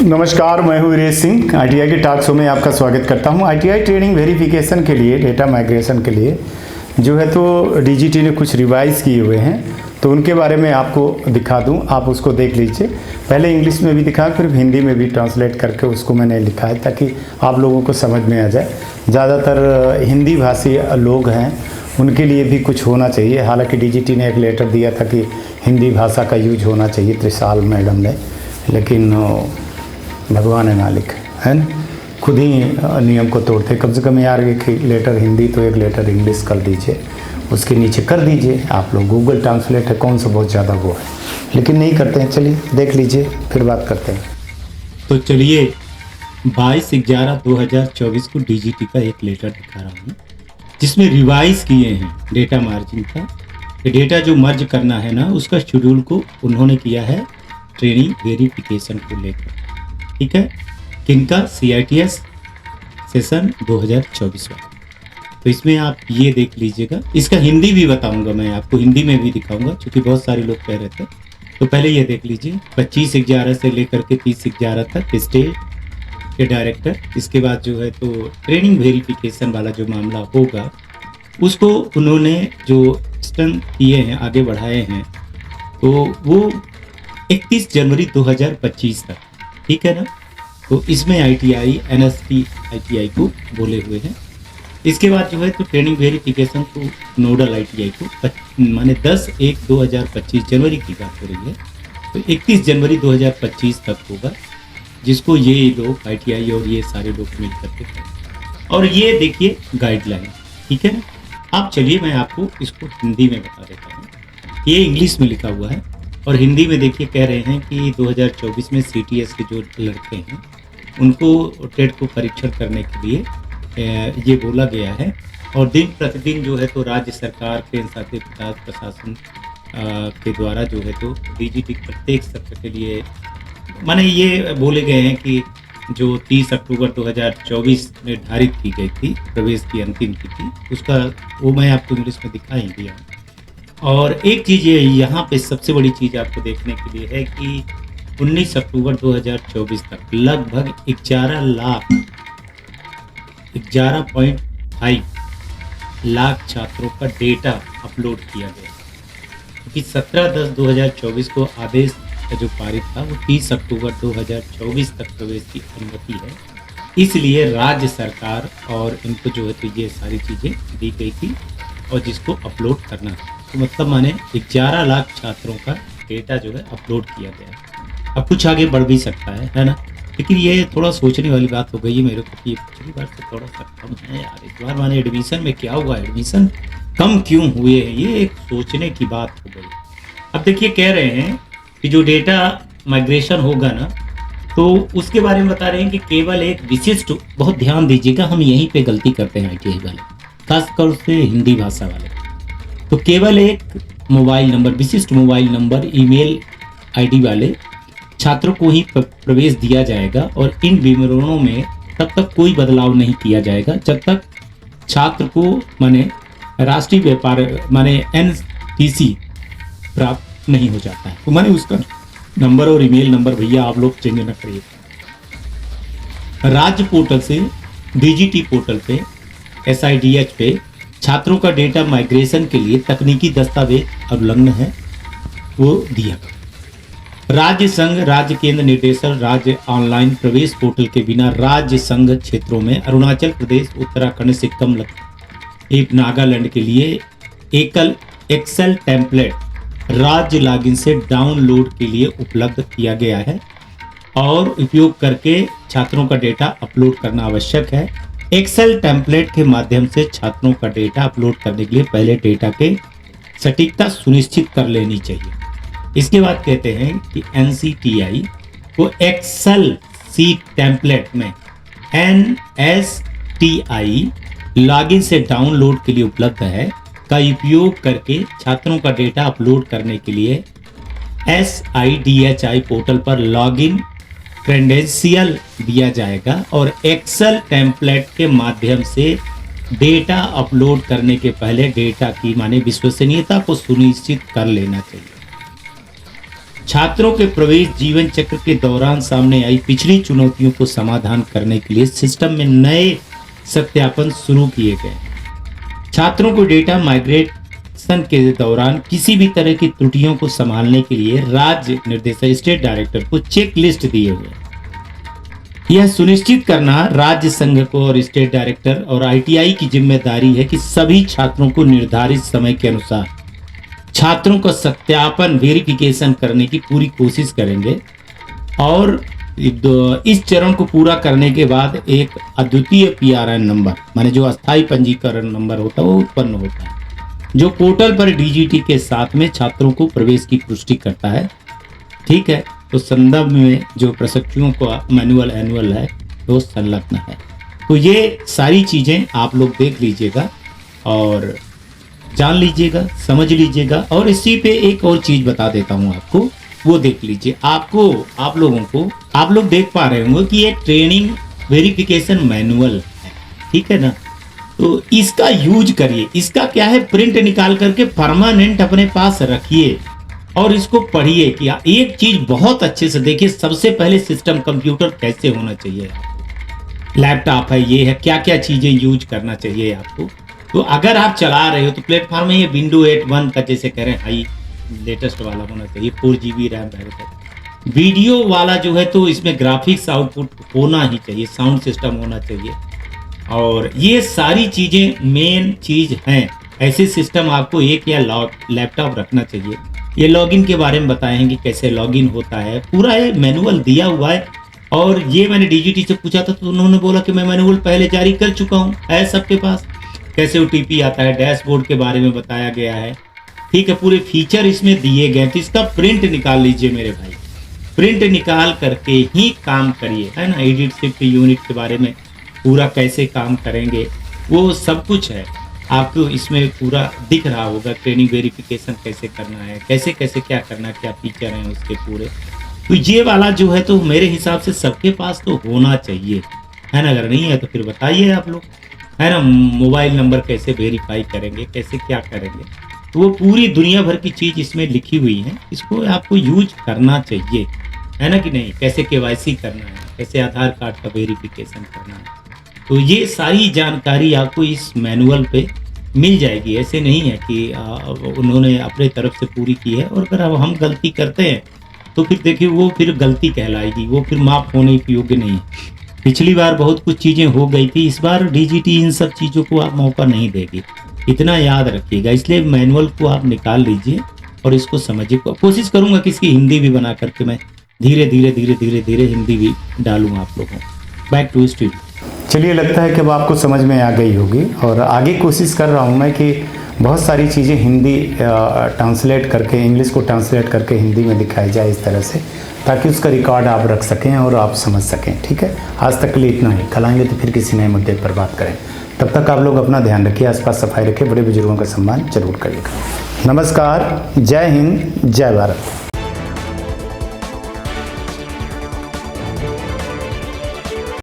नमस्कार, मैं हूँ वीरेश सिंह। आईटीआई के टॉक शो में आपका स्वागत करता हूँ। आईटीआई ट्रेनिंग वेरिफिकेशन के लिए, डेटा माइग्रेशन के लिए जो है तो डीजीटी ने कुछ रिवाइज किए हुए हैं, तो उनके बारे में आपको दिखा दूँ, आप उसको देख लीजिए। पहले इंग्लिश में भी दिखा, फिर हिंदी में भी ट्रांसलेट करके उसको मैंने लिखा है ताकि आप लोगों को समझ में आ जाए। ज़्यादातर हिंदी भाषी लोग हैं, उनके लिए भी कुछ होना चाहिए। हालांकि डीजीटी ने एक लेटर दिया था कि हिंदी भाषा का यूज होना चाहिए, त्रिशाल मैडम ने, लेकिन भगवान है मालिक, है ना, खुद ही नियम को तोड़ते। कम से कम यार एक लेटर हिंदी तो एक लेटर इंग्लिश कर दीजिए, उसके नीचे कर दीजिए आप लोग। गूगल ट्रांसलेट है, कौन सा बहुत ज़्यादा वो है, लेकिन नहीं करते हैं। चलिए देख लीजिए, फिर बात करते हैं। तो चलिए 22/11/2024 को डीजीटी का एक लेटर दिखा रहा हूँ, जिसमें रिवाइज किए हैं डेटा मार्जिन का। डेटा जो मर्ज करना है ना, उसका शेड्यूल को उन्होंने किया है ट्रेनिंग वेरिफिकेशन को लेकर। ठीक है, किनका? CITS सेशन 2024 वाला। तो इसमें आप ये देख लीजिएगा। इसका हिंदी भी बताऊंगा, मैं आपको हिंदी में भी दिखाऊंगा, क्योंकि बहुत सारे लोग कह रहे थे। तो पहले ये देख लीजिए, 25/11 से लेकर के 30/11 तक स्टेट के डायरेक्टर। इसके बाद जो है तो ट्रेनिंग वेरिफिकेशन वाला जो मामला होगा, उसको उन्होंने जो स्टन किए हैं, आगे बढ़ाए हैं, तो वो 31 जनवरी 2025 तक। ठीक है ना। तो इसमें ITI NST ITI को बोले हुए हैं। इसके बाद जो है तो ट्रेनिंग वेरिफिकेशन को नोडल ITI को माने 10/1/2025 जनवरी की बात हो रही है, तो 31 जनवरी 2025 तक होगा, जिसको ये लोग ITI और ये सारे लोग मिल करके करें। और ये देखिए गाइडलाइन। ठीक है ना। आप चलिए मैं आपको इसको हिंदी में बता देता हूँ। ये इंग्लिश में लिखा हुआ है और हिंदी में देखिए कह रहे हैं कि 2024 में CTS के जो लड़के हैं, उनको टेट को परीक्षण करने के लिए ये बोला गया है। और दिन प्रतिदिन जो है तो राज्य सरकार के साथ विकास प्रशासन के द्वारा जो है तो डीजीटी प्रत्येक सत्र के लिए माने ये बोले गए हैं कि जो 30 अक्टूबर 2024 निर्धारित की गई थी प्रवेश की अंतिम तिथि, उसका वो मैं आपको इंग्लिश में दिखा ही दिया। और एक चीज़ ये यहाँ पे सबसे बड़ी चीज़ आपको देखने के लिए है कि 19 अक्टूबर 2024 तक लगभग 11.5 लाख छात्रों का डेटा अपलोड किया गया, क्योंकि 17/10/2024 को आदेश का जो पारित था वो 30 अक्टूबर 2024 तक प्रवेश की अनुमति है। इसलिए राज्य सरकार और इनको जो है तो ये सारी चीज़ें दी गई थी और जिसको अपलोड करना था। तो मतलब माने 11 लाख छात्रों का डेटा जो है अपलोड किया गया। अब कुछ आगे बढ़ भी सकता है ना। लेकिन ये थोड़ा सोचने वाली बात हो गई है मेरे को कि पिछली बार से थोड़ा सा कम है यार। इस बार माने एडमिशन में क्या हुआ, एडमिशन कम क्यों हुए हैं, ये एक सोचने की बात हो गई। अब देखिए कह रहे हैं कि जो डेटा माइग्रेशन होगा ना, तो उसके बारे में बता रहे हैं कि केवल एक विशिष्ट, बहुत ध्यान दीजिएगा, हम यहीं पे गलती करते हैं ITI वाले, खासकर से हिंदी भाषा वाले। तो केवल एक मोबाइल नंबर, विशिष्ट मोबाइल नंबर, ईमेल ID वाले छात्रों को ही प्रवेश दिया जाएगा और इन विवरणों में तब तक कोई बदलाव नहीं किया जाएगा जब तक छात्र को माने राष्ट्रीय व्यापार माने NTC प्राप्त नहीं हो जाता है। तो माने उसका नंबर और ईमेल नंबर भैया आप लोग चेंज न करिए। राज्य पोर्टल से डीजीटी पोर्टल पे SIDH पे छात्रों का डेटा माइग्रेशन के लिए तकनीकी दस्तावेज अवलंबन है, वो दिया। राज्य संघ, राज्य केंद्र निर्देशक, राज्य ऑनलाइन प्रवेश पोर्टल के बिना राज्य संघ क्षेत्रों में अरुणाचल प्रदेश, उत्तराखंड, सिक्किम, एक नागालैंड के लिए एकल एक्सेल टेम्पलेट राज्य लॉगिन से डाउनलोड के लिए उपलब्ध किया गया है और उपयोग करके छात्रों का डेटा अपलोड करना आवश्यक है। एक्सेल टेम्पलेट के माध्यम से छात्रों का डेटा अपलोड करने के लिए पहले डेटा के सटीकता सुनिश्चित कर लेनी चाहिए। इसके बाद कहते हैं कि NCTI को एक्सेल सीट टेम्पलेट में NSTI लॉगिन से डाउनलोड के लिए उपलब्ध है का उपयोग करके छात्रों का डेटा अपलोड करने के लिए SIDHI पोर्टल पर लॉगिन क्रेडेंशियल दिया जाएगा और एक्सेल टेम्पलेट के माध्यम से डेटा अपलोड करने के पहले डेटा की माने विश्वसनीयता को सुनिश्चित कर लेना चाहिए। छात्रों के प्रवेश जीवन चक्र के दौरान सामने आई पिछली चुनौतियों को समाधान करने के लिए सिस्टम में नए सत्यापन शुरू किए गए। छात्रों को डेटा माइग्रेशन के दौरान किसी भी तरह की त्रुटियों को संभालने के लिए राज्य निर्देशक स्टेट डायरेक्टर को चेक लिस्ट दिए हुए। यह सुनिश्चित करना राज्य संघ को और स्टेट डायरेक्टर और ITI की जिम्मेदारी है कि सभी छात्रों को निर्धारित समय के अनुसार छात्रों का सत्यापन वेरिफिकेशन करने की पूरी कोशिश करेंगे और इस चरण को पूरा करने के बाद एक अद्वितीय PRN नंबर माने जो अस्थायी पंजीकरण नंबर होता है वो उत्पन्न होता है, जो पोर्टल पर DGT के साथ में छात्रों को प्रवेश की पुष्टि करता है। ठीक है, तो संदर्भ में जो प्रशिक्षुओं का मैनुअल एनुअल है वो संलग्न है। तो ये सारी चीजें आप लोग देख लीजिएगा और जान लीजिएगा, समझ लीजिएगा। और इसी पे एक और चीज बता देता हूं आपको, वो देख लीजिए। आप लोग देख पा रहे होंगे कि ये ट्रेनिंग वेरिफिकेशन मैनुअल है, ठीक है ना। तो इसका यूज करिए। इसका क्या है, प्रिंट निकाल करके परमानेंट अपने पास रखिए और इसको पढ़िए कि एक चीज बहुत अच्छे से देखिए। सबसे पहले सिस्टम कंप्यूटर कैसे होना चाहिए, लैपटॉप है, ये है, क्या क्या चीजें यूज करना चाहिए आपको। तो अगर आप चला रहे हो तो प्लेटफॉर्म में ये विंडो 8.1 का जैसे कह रहे हैं हाई लेटेस्ट वाला होना चाहिए, 4GB रैम है। वीडियो वाला जो है तो इसमें ग्राफिक्स आउटपुट होना ही चाहिए, साउंड सिस्टम होना चाहिए और ये सारी चीजें मेन चीज हैं। ऐसे सिस्टम आपको एक या लैपटॉप रखना चाहिए। ये लॉगिन के बारे में बताए हैं कि कैसे लॉगिन होता है, पूरा ये मैनुअल दिया हुआ है। और ये मैंने DGT से पूछा था तो उन्होंने बोला कि मैं मैनुअल पहले जारी कर चुका हूँ, है सबके पास। कैसे OTP आता है, डैशबोर्ड के बारे में बताया गया है, ठीक है, पूरे फीचर इसमें दिए गए। तो इसका प्रिंट निकाल लीजिए मेरे भाई, प्रिंट निकाल करके ही काम करिए, है ना। एडिट शिफ्ट यूनिट के बारे में पूरा कैसे काम करेंगे वो सब कुछ है, आपको इसमें पूरा दिख रहा होगा। ट्रेनिंग वेरिफिकेशन कैसे करना है, कैसे कैसे क्या करना है, क्या फीचर हैं उसके पूरे। तो ये वाला जो है तो मेरे हिसाब से सबके पास तो होना चाहिए, है ना। अगर नहीं है तो फिर बताइए आप लोग, है ना। मोबाइल नंबर कैसे वेरीफाई करेंगे, कैसे क्या करेंगे, तो वो पूरी दुनिया भर की चीज इसमें लिखी हुई है। इसको आपको यूज करना चाहिए, है ना कि नहीं। कैसे KYC करना है, कैसे आधार कार्ड का वेरिफिकेशन करना है, तो ये सारी जानकारी आपको इस मैनुअल पे मिल जाएगी। ऐसे नहीं है कि उन्होंने अपने तरफ से पूरी की है और अगर हम गलती करते हैं तो फिर देखिए वो फिर गलती कहलाएगी, वो फिर माफ होने के योग्य नहीं है। पिछली बार बहुत कुछ चीज़ें हो गई थी, इस बार DGT इन सब चीज़ों को आप मौका नहीं देगी, इतना याद रखिएगा। इसलिए मैनुअल को आप निकाल लीजिए और इसको समझिए। कोशिश करूंगा कि इसकी हिंदी भी बना करके मैं धीरे धीरे हिंदी भी डालूँ आप लोगों को। Back to studio. चलिए, लगता है कि अब आपको समझ में आ गई होगी और आगे कोशिश कर रहा हूँ मैं कि बहुत सारी चीज़ें हिंदी ट्रांसलेट करके, इंग्लिश को ट्रांसलेट करके हिंदी में दिखाई जाए इस तरह से, ताकि उसका रिकॉर्ड आप रख सकें और आप समझ सकें। ठीक है, आज तक के लिए इतना ही। कल आएंगे तो फिर किसी नए मुद्दे पर बात करें। तब तक आप लोग अपना ध्यान रखिए, आसपास सफाई रखिए, बड़े बुजुर्गों का सम्मान जरूर करिएगा। नमस्कार, जय हिंद, जय भारत।